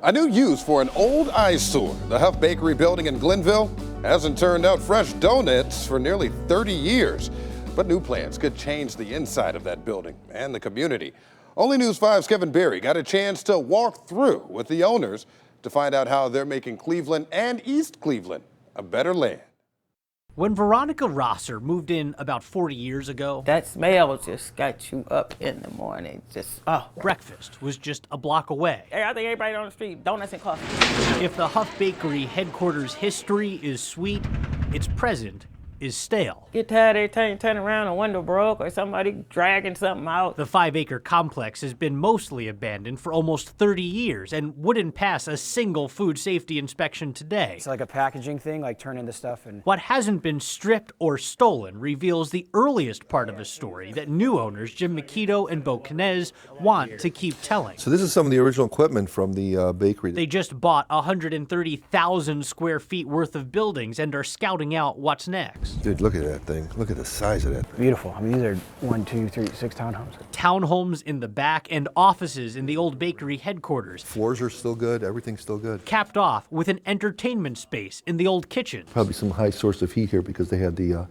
A new use for an old eyesore. The Hough Bakery building in Glenville hasn't turned out fresh donuts for nearly 30 years. But new plans could change the inside of that building and the community. Only News 5's Kevin Berry got a chance to walk through with the owners to find out how they're making Cleveland and East Cleveland a better land. When Veronica Rosser moved in about 40 years ago, that smell just got you up in the morning. breakfast was just a block away. Hey, I think everybody on the street, donuts and coffee. If the Hough Bakery headquarters history is sweet, its present is stale. Get tired every time you turn around, a window broke or somebody dragging something out. The 5-acre complex has been mostly abandoned for almost 30 years and wouldn't pass a single food safety inspection today. It's like a packaging thing, like turn into stuff. And what hasn't been stripped or stolen reveals the earliest part of a story that new owners Jim Makito and Bo Kinez want to keep telling. So this is some of the original equipment from the bakery. They just bought 130,000 square feet worth of buildings and are scouting out what's next. Dude, look at that thing. Look at the size of that thing. Beautiful. I mean, these are 1, 2, 3, 6 townhomes. Townhomes in the back and offices in the old bakery headquarters. Floors are still good. Everything's still good. Capped off with an entertainment space in the old kitchen. Probably some high source of heat here because they had the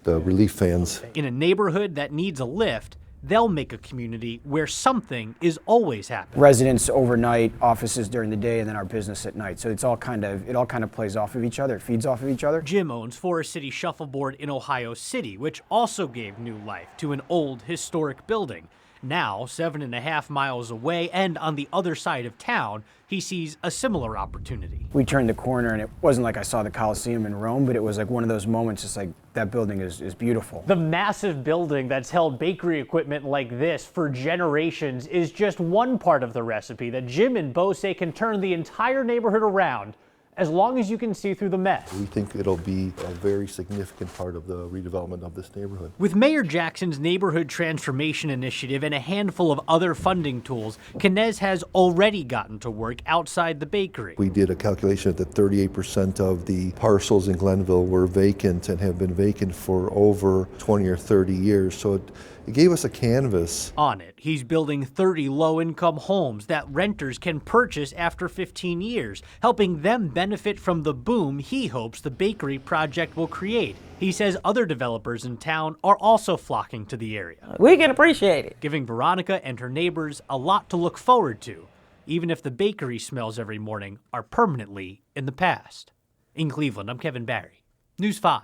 relief fans. In a neighborhood that needs a lift, they'll make a community where something is always happening. Residents overnight, offices during the day, and then our business at night. So it all kind of plays off of each other. It feeds off of each other. Jim owns Forest City Shuffleboard in Ohio City, which also gave new life to an old historic building. Now, 7.5 miles away and on the other side of town, he sees a similar opportunity. We turned the corner and it wasn't like I saw the Coliseum in Rome, but it was like one of those moments, just like that building is beautiful. The massive building that's held bakery equipment like this for generations is just one part of the recipe that Jim and Bo say can turn the entire neighborhood around as long as you can see through the mess. We think it'll be a very significant part of the redevelopment of this neighborhood. With Mayor Jackson's Neighborhood Transformation Initiative and a handful of other funding tools, Kinez has already gotten to work outside the bakery. We did a calculation that 38% of the parcels in Glenville were vacant and have been vacant for over 20 or 30 years. So it gave us a canvas. On it, he's building 30 low-income homes that renters can purchase after 15 years, helping them benefit from the boom he hopes the bakery project will create. He says other developers in town are also flocking to the area. We can appreciate it. Giving Veronica and her neighbors a lot to look forward to, even if the bakery smells every morning are permanently in the past. In Cleveland, I'm Kevin Berry, News 5.